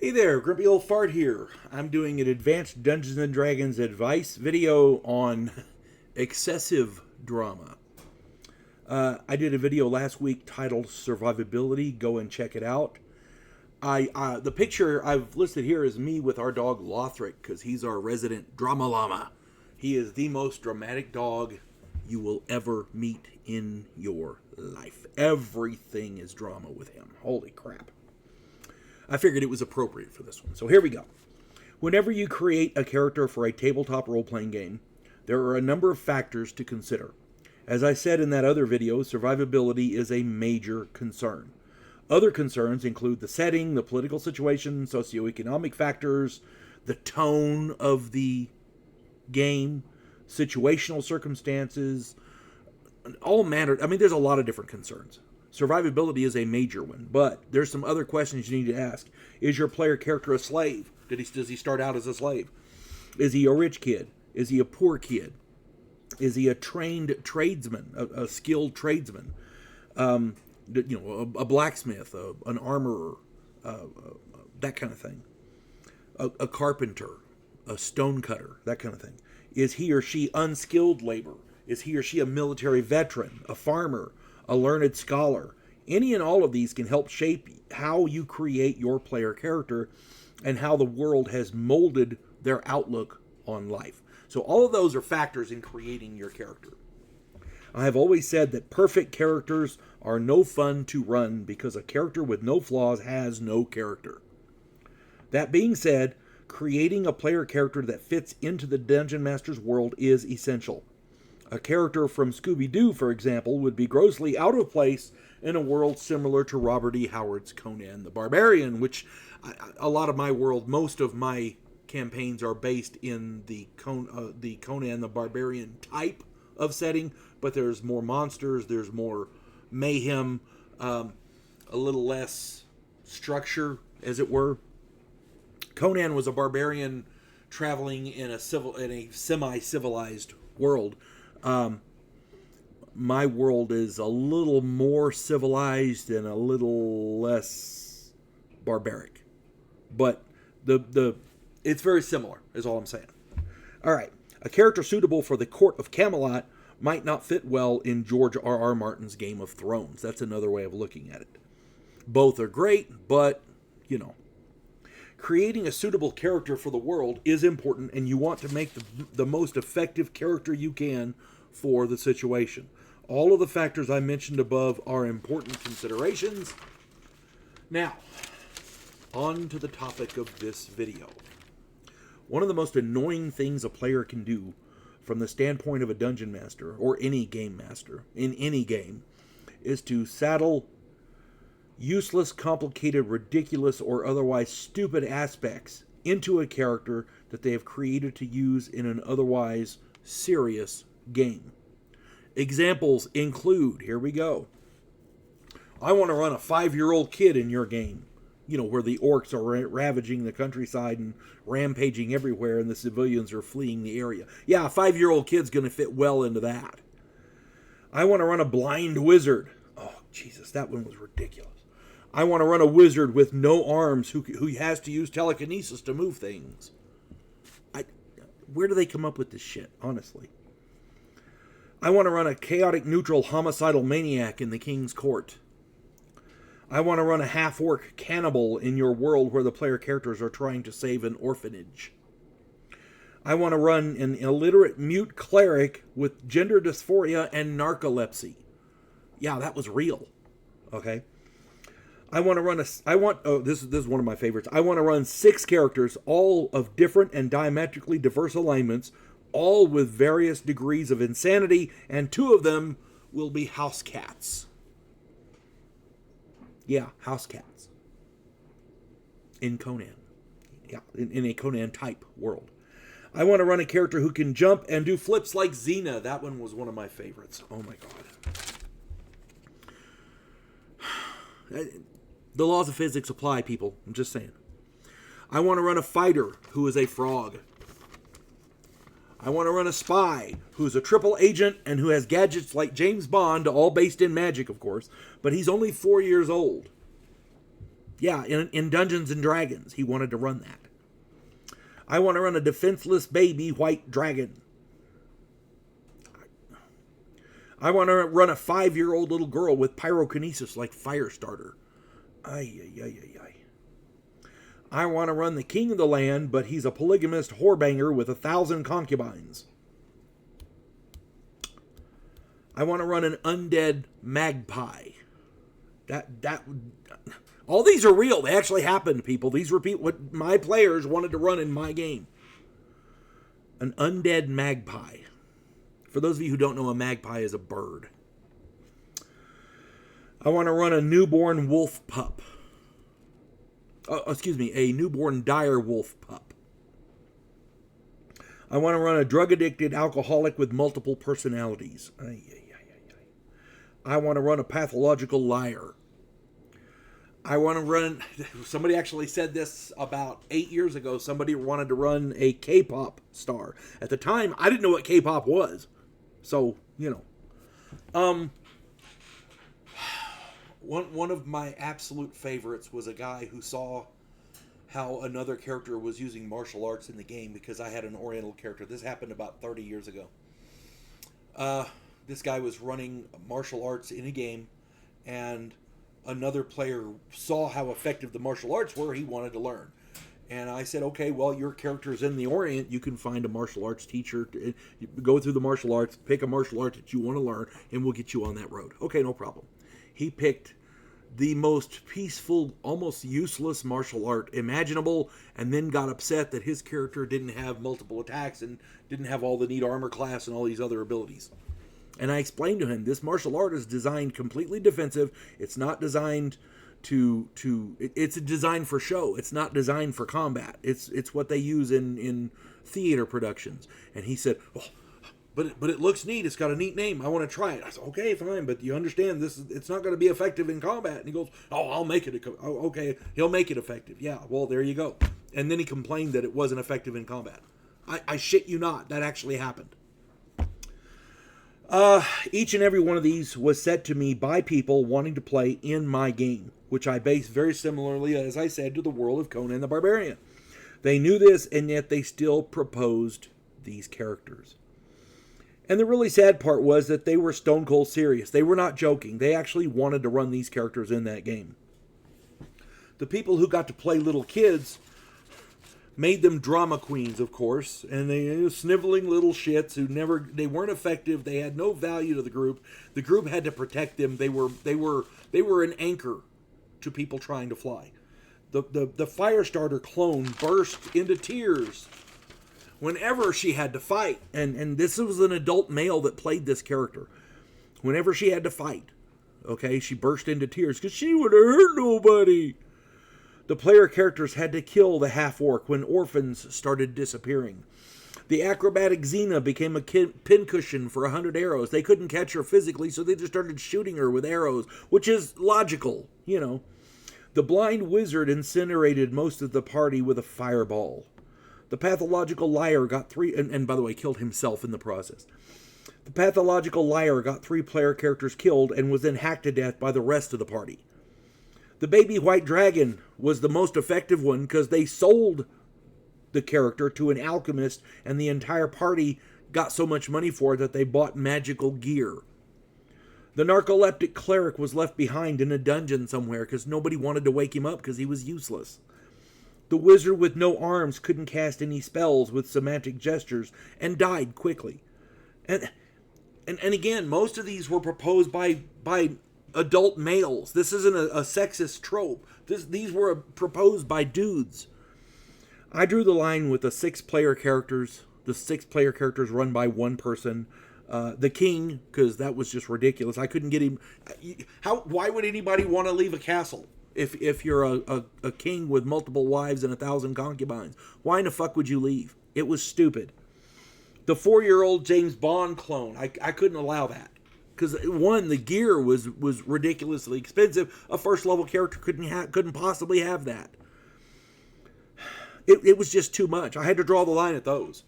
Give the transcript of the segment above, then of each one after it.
Hey there, Grumpy Old Fart here. I'm doing an advanced Dungeons & Dragons advice video on excessive drama. I did a video last week titled Survivability. Go and check it out. The picture I've listed here is me with our dog Lothric, because he's our resident drama llama. He is the most dramatic dog you will ever meet in your life. Everything is drama with him. Holy crap. I figured it was appropriate for this one. So here we go. Whenever you create a character for a tabletop role-playing game, there are a number of factors to consider. As I said in that other video, survivability is a major concern. Other concerns include the setting, the political situation, socioeconomic factors, the tone of the game, situational circumstances, all manner. I mean, there's a lot of different concerns. Survivability is a major one, but there's some other questions you need to ask. Is your player character a slave? Does he start out as a slave? Is he a rich kid? Is he a poor kid? Is he a trained tradesman, a skilled tradesman? A blacksmith, an armorer, that kind of thing. A carpenter, a stonecutter, that kind of thing. Is he or she unskilled labor? Is he or she a military veteran, a farmer, a learned scholar? Any and all of these can help shape how you create your player character and how the world has molded their outlook on life. So all of those are factors in creating your character. I have always said that perfect characters are no fun to run because a character with no flaws has no character. That being said, creating a player character that fits into the Dungeon Master's world is essential. A character from Scooby-Doo, for example, would be grossly out of place in a world similar to Robert E. Howard's Conan the Barbarian, which a lot of my world, most of my campaigns are based in the Conan the Barbarian type of setting, but there's more monsters, there's more mayhem, a little less structure, as it were. Conan was a barbarian traveling in a semi-civilized world. My world is a little more civilized and a little less barbaric, but it's very similar, is all I'm saying. All right, a character suitable for the court of Camelot might not fit well in George R.R. Martin's Game of Thrones. That's another way of looking at it. Both are great, but creating a suitable character for the world is important, and you want to make the most effective character you can for the situation. All of the factors I mentioned above are important considerations. Now, on to the topic of this video. One of the most annoying things a player can do from the standpoint of a dungeon master or any game master in any game is to saddle useless, complicated, ridiculous, or otherwise stupid aspects into a character that they have created to use in an otherwise serious game. Examples include, here we go. I want to run a 5-year-old kid in your game, where the orcs are ravaging the countryside and rampaging everywhere and the civilians are fleeing the area. Yeah, a 5-year-old kid's going to fit well into that. I want to run a blind wizard. Oh, Jesus, that one was ridiculous. I want to run a wizard with no arms who has to use telekinesis to move things. Where do they come up with this shit, honestly? I want to run a chaotic neutral homicidal maniac in the king's court. I want to run a half-orc cannibal in your world where the player characters are trying to save an orphanage. I want to run an illiterate mute cleric with gender dysphoria and narcolepsy. Yeah, that was real. Okay. This is one of my favorites. I want to run 6 characters, all of different and diametrically diverse alignments, all with various degrees of insanity, and 2 of them will be house cats. Yeah, house cats. In Conan. Yeah, in a Conan type world. I want to run a character who can jump and do flips like Xena. That one was one of my favorites. Oh my god. The laws of physics apply, people. I'm just saying. I want to run a fighter who is a frog. I want to run a spy who's a triple agent and who has gadgets like James Bond, all based in magic, of course, but he's only 4 years old. Yeah, in Dungeons and Dragons, he wanted to run that. I want to run a defenseless baby white dragon. I want to run a 5-year-old little girl with pyrokinesis like Firestarter. Ay, ay, ay, ay, ay. I want to run the king of the land, but he's a polygamist whorebanger with 1,000 concubines. I want to run an undead magpie. All these are real. They actually happened, people. These were what my players wanted to run in my game. An undead magpie. For those of you who don't know, a magpie is a bird. I want to run a newborn wolf pup. A newborn dire wolf pup. I want to run a drug-addicted alcoholic with multiple personalities. I want to run a pathological liar. I want to run... Somebody actually said this about 8 years ago. Somebody wanted to run a K-pop star. At the time, I didn't know what K-pop was. So, One of my absolute favorites was a guy who saw how another character was using martial arts in the game because I had an Oriental character. This happened about 30 years ago. This guy was running martial arts in a game, and another player saw how effective the martial arts were. He wanted to learn. And I said, okay, well, your character is in the Orient. You can find a martial arts teacher. You go through the martial arts, pick a martial art that you want to learn, and we'll get you on that road. Okay, no problem. He picked the most peaceful, almost useless martial art imaginable, and then got upset that his character didn't have multiple attacks and didn't have all the neat armor class and all these other abilities. And I explained to him, this martial art is designed completely defensive. It's not designed it's designed for show. It's not designed for combat. It's what they use in theater productions. And he said, oh, but it looks neat. It's got a neat name. I want to try it. I said, okay, fine, but you understand it's not going to be effective in combat. And he goes, oh, I'll make it. Okay, he'll make it effective. Yeah, well, there you go. And then he complained that it wasn't effective in combat. I shit you not. That actually happened. Each and every one of these was set to me by people wanting to play in my game, which I based very similarly, as I said, to the world of Conan the Barbarian. They knew this, and yet they still proposed these characters. And the really sad part was that they were stone cold serious. They were not joking. They actually wanted to run these characters in that game. The people who got to play little kids made them drama queens, of course, and they sniveling little shits who they weren't effective. They had no value to the group. The group had to protect them. They were an anchor to people trying to fly. The Firestarter clone burst into tears whenever she had to fight, and this was an adult male that played this character. Whenever she had to fight, okay, she burst into tears because she would have hurt nobody. The player characters had to kill the half-orc when orphans started disappearing. The acrobatic Xena became a pincushion for 100 arrows. They couldn't catch her physically, so they just started shooting her with arrows, which is logical, The blind wizard incinerated most of the party with a fireball. The pathological liar got 3, and by the way, killed himself in the process. The pathological liar got 3 player characters killed and was then hacked to death by the rest of the party. The baby white dragon was the most effective one because they sold the character to an alchemist, and the entire party got so much money for it that they bought magical gear. The narcoleptic cleric was left behind in a dungeon somewhere because nobody wanted to wake him up because he was useless. The wizard with no arms couldn't cast any spells with semantic gestures and died quickly. And again, most of these were proposed by adult males. This isn't a sexist trope. These were proposed by dudes. I drew the line with the 6 player characters. The 6 player characters run by one person. The king, because that was just ridiculous. I couldn't get him. Why would anybody want to leave a castle if you're a king with multiple wives and 1,000 concubines? Why in the fuck would you leave? It was stupid. The 4-year-old James Bond clone, I couldn't allow that. Because, one, the gear was ridiculously expensive. A first-level character couldn't possibly have that. It was just too much. I had to draw the line at those.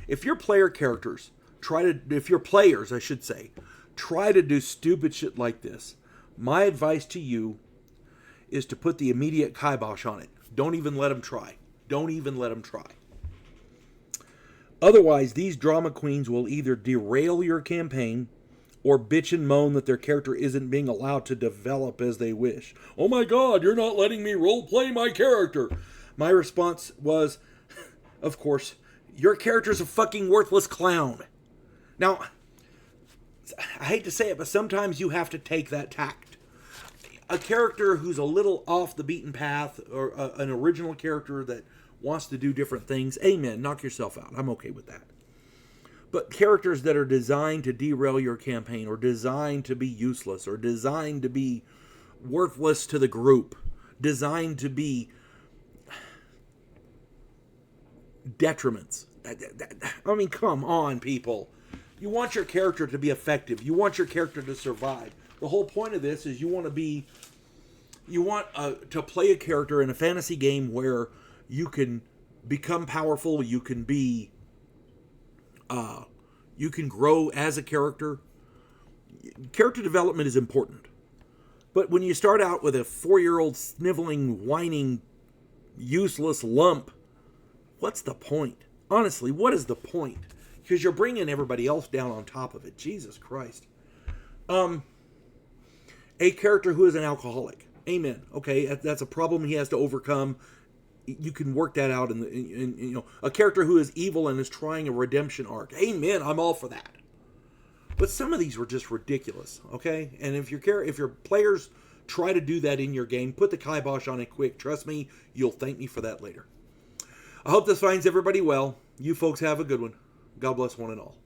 If your player characters if your players, I should say, try to do stupid shit like this, my advice to you is to put the immediate kibosh on it. Don't even let them try. Don't even let them try. Otherwise, these drama queens will either derail your campaign or bitch and moan that their character isn't being allowed to develop as they wish. Oh my God, you're not letting me roleplay my character. My response was, of course, your character's a fucking worthless clown. Now, I hate to say it, but sometimes you have to take that tact. A character who's a little off the beaten path, or an original character that wants to do different things, amen, knock yourself out. I'm okay with that. But characters that are designed to derail your campaign, or designed to be useless, or designed to be worthless to the group, designed to be detriments. I mean, come on, people. You want your character to be effective. You want your character to survive. The whole point of this is you want to play a character in a fantasy game where you can become powerful, you can grow as a character. Character development is important. But when you start out with a 4-year-old sniveling, whining, useless lump, what's the point? Honestly, what is the point? Because you're bringing everybody else down on top of it. Jesus Christ. A character who is an alcoholic. Amen. Okay, that's a problem he has to overcome. You can work that out in a character who is evil and is trying a redemption arc. Amen. I'm all for that. But some of these were just ridiculous. Okay, and if your players try to do that in your game, put the kibosh on it quick. Trust me, you'll thank me for that later. I hope this finds everybody well. You folks have a good one. God bless one and all.